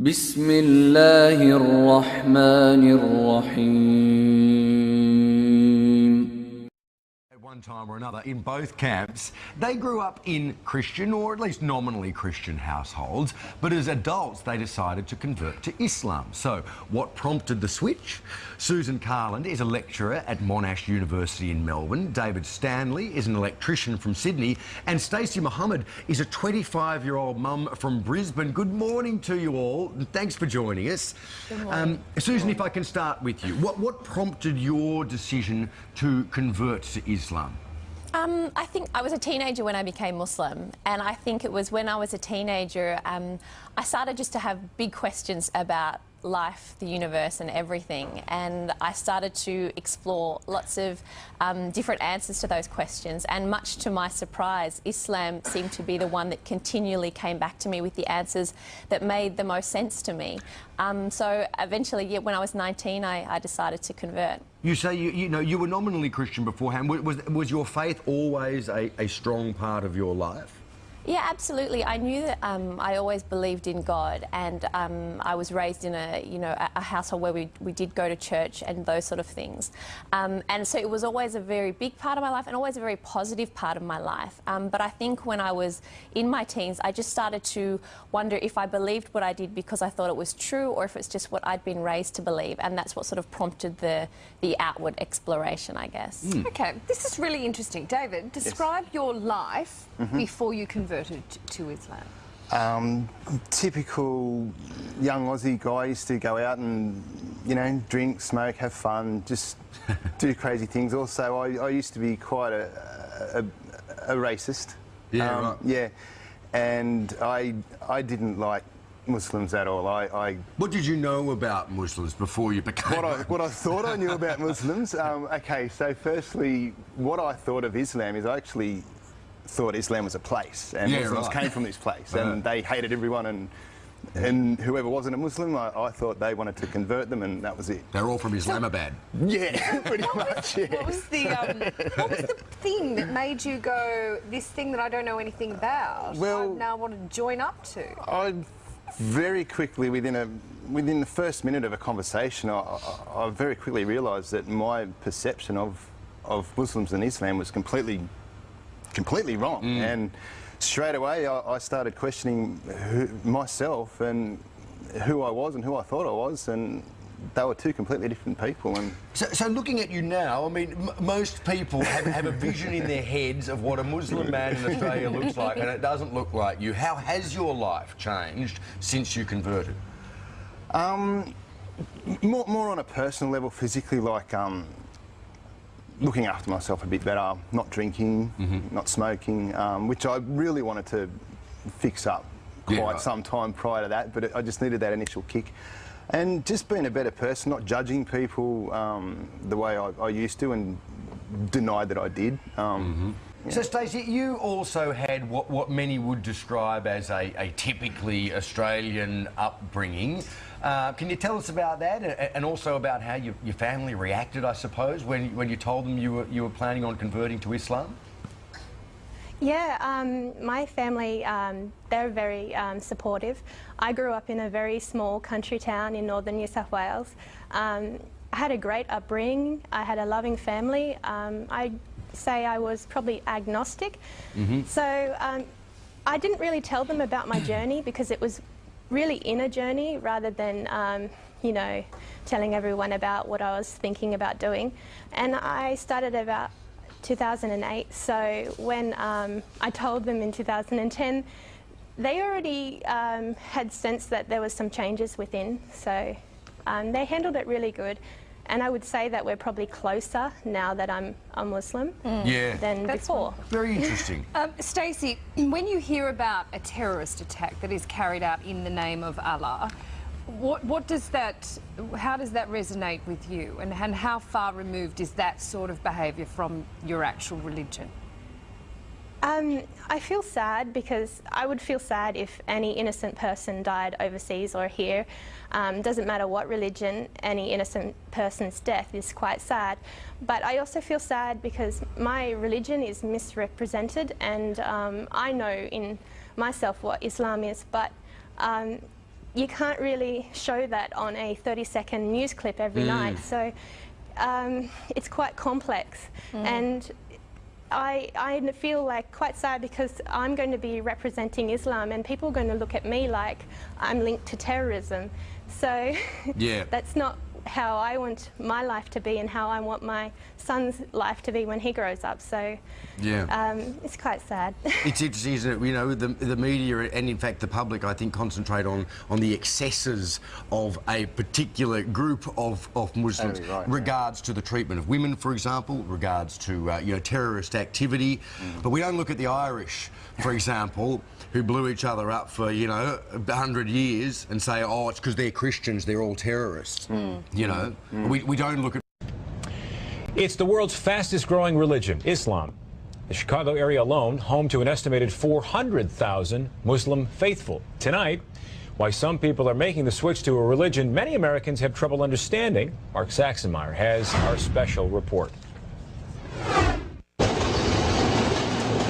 بسم الله الرحمن الرحيم. At one time or another, in both camps, they grew up in Christian, or at least nominally Christian households, but as adults they decided to convert to Islam. So, what prompted the switch? Susan Carland is a lecturer at Monash University in Melbourne, David Stanley is an electrician from Sydney, and Stacey Mohammed is a 25-year-old mum from Brisbane. Good morning to you all, and thanks for joining us. Good morning. Susan, if I can start with you, what prompted your decision to convert to Islam? I think I was a teenager when I became Muslim, and I think it was when I was a teenager I started just to have big questions about life, the universe and everything, and I started to explore lots of different answers to those questions, and much to my surprise, Islam seemed to be the one that continually came back to me with the answers that made the most sense to me. So eventually, yeah, when I was 19, I decided to convert. You say you were nominally Christian beforehand. Was your faith always a strong part of your life? Yeah, absolutely. I knew that I always believed in God, and I was raised in a household where we did go to church and those sort of things. And so it was always a very big part of my life and always a very positive part of my life. But I think when I was in my teens, I just started to wonder if I believed what I did because I thought it was true, or if it's just what I'd been raised to believe. And that's what sort of prompted the outward exploration, I guess. Mm. Okay, this is really interesting. David, describe your life before you converted to Islam. Typical young Aussie guy. Used to go out and, drink, smoke, have fun, just do crazy things. Also, I used to be quite a racist. Yeah, right. Yeah, and I didn't like Muslims at all. What did you know about Muslims before you became what I thought I knew about Muslims? Okay, so firstly, what I thought of Islam is I actually thought Islam was a place, and Muslims came from this place, and they hated everyone, and whoever wasn't a Muslim, I thought they wanted to convert them, and that was it. They're all from Islamabad. Yeah, pretty much. Yeah. What was the thing that made you go, this thing that I don't know anything about, Well, I now want to join up to? I very quickly, within the first minute of a conversation, I very quickly realised that my perception of Muslims and Islam was completely wrong. And straight away I started questioning myself and who I was and who I thought I was, and they were two completely different people. And so looking at you now, I mean, most people have a vision in their heads of what a Muslim man in Australia looks like, and it doesn't look like you. How has your life changed since you converted? More on a personal level, physically, like looking after myself a bit better, not drinking, not smoking, which I really wanted to fix up quite some time prior to that, but I just needed that initial kick. And just being a better person, not judging people the way I used to, and denied that I did. So, Stacey, you also had what many would describe as a typically Australian upbringing. Can you tell us about that, and also about how your family reacted, I suppose, when you told them you were planning on converting to Islam? Yeah, my family, they're very supportive. I grew up in a very small country town in northern New South Wales. I had a great upbringing. I had a loving family. I'd say I was probably agnostic. So I didn't really tell them about my journey because it was really inner journey rather than, telling everyone about what I was thinking about doing. And I started about 2008, so when I told them in 2010, they already had sensed that there was some changes within, so they handled it really good. And I would say that we're probably closer now that I'm a Muslim than before. Very interesting. Stacey, when you hear about a terrorist attack that is carried out in the name of Allah, how does that resonate with you, and how far removed is that sort of behaviour from your actual religion? I feel sad because I would feel sad if any innocent person died overseas or here. Doesn't matter what religion, any innocent person's death is quite sad. But I also feel sad because my religion is misrepresented, and I know in myself what Islam is, but you can't really show that on a 30-second news clip every night. So it's quite complex. And I feel like quite sad because I'm going to be representing Islam and people are going to look at me like I'm linked to terrorism. So that's not how I want my life to be and how I want my son's life to be when he grows up. So it's quite sad. It's interesting, isn't it? You know, the media and in fact the public, I think, concentrate on the excesses of a particular group of Muslims, regards to the treatment of women, for example, regards to you know, terrorist activity. But we don't look at the Irish, for example, who blew each other up for, you know, 100 years and say, oh, it's because they're Christians, they're all terrorists. You know, we don't look at. It's the world's fastest growing religion, Islam. The Chicago area alone, home to an estimated 400,000 Muslim faithful. Tonight, why some people are making the switch to a religion many Americans have trouble understanding. Mark Saxenmeyer has our special report.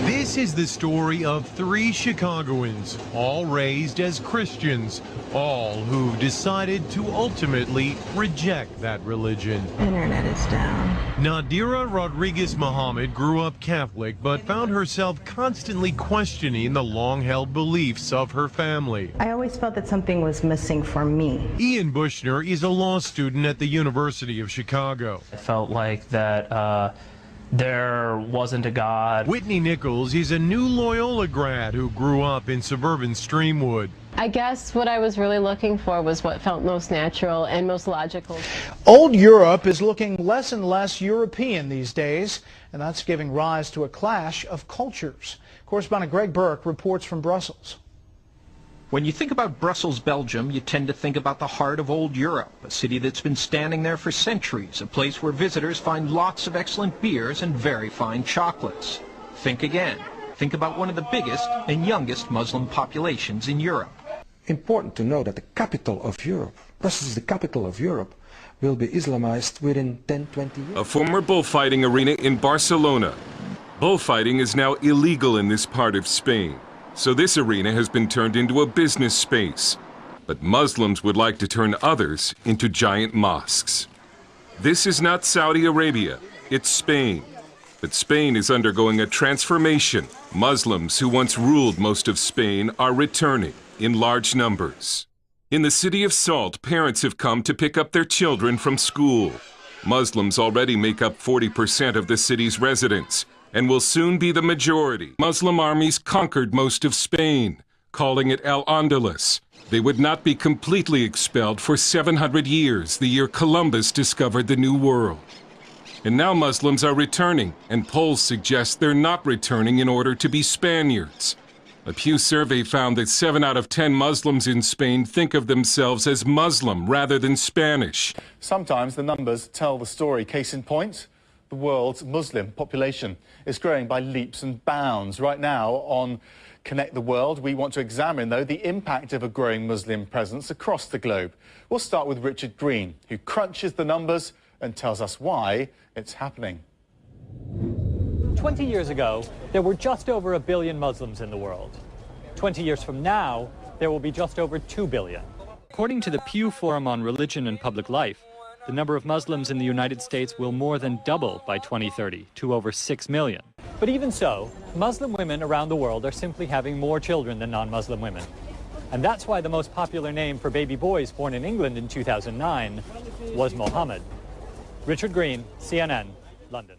This is the story of 3 Chicagoans, all raised as Christians, all who decided to ultimately reject that religion. Internet is down. Nadira Rodriguez Muhammad grew up Catholic, but found herself constantly questioning the long-held beliefs of her family. I always felt that something was missing for me. Ian Bushner is a law student at the University of Chicago. I felt like that there wasn't a God. Whitney Nichols is a new Loyola grad who grew up in suburban Streamwood. I guess what I was really looking for was what felt most natural and most logical. Old Europe is looking less and less European these days, and that's giving rise to a clash of cultures. Correspondent Greg Burke reports from Brussels. When you think about Brussels, Belgium, you tend to think about the heart of old Europe, a city that's been standing there for centuries, a place where visitors find lots of excellent beers and very fine chocolates. Think again. Think about one of the biggest and youngest Muslim populations in Europe. Important to know that the capital of Europe, Brussels, the capital of Europe, will be Islamized within 10-20 years. A former bullfighting arena in Barcelona. Bullfighting is now illegal in this part of Spain. So this arena has been turned into a business space. But Muslims would like to turn others into giant mosques. This is not Saudi Arabia, it's Spain. But Spain is undergoing a transformation. Muslims who once ruled most of Spain are returning in large numbers. In the city of Salt, parents have come to pick up their children from school. Muslims already make up 40% of the city's residents, and will soon be the majority. Muslim armies conquered most of Spain, calling it Al-Andalus. They would not be completely expelled for 700 years, the year Columbus discovered the New World. And now Muslims are returning, and polls suggest they're not returning in order to be Spaniards. A Pew survey found that 7 out of 10 Muslims in Spain think of themselves as Muslim rather than Spanish. Sometimes the numbers tell the story. Case in point, the world's Muslim population is growing by leaps and bounds. Right now on Connect the World, we want to examine, though, the impact of a growing Muslim presence across the globe. We'll start with Richard Green, who crunches the numbers and tells us why it's happening. 20 years ago, there were just over 1 billion Muslims in the world. 20 years from now, there will be just over 2 billion. According to the Pew Forum on Religion and Public Life, the number of Muslims in the United States will more than double by 2030 to over 6 million. But even so, Muslim women around the world are simply having more children than non-Muslim women. And that's why the most popular name for baby boys born in England in 2009 was Mohammed. Richard Green, CNN, London.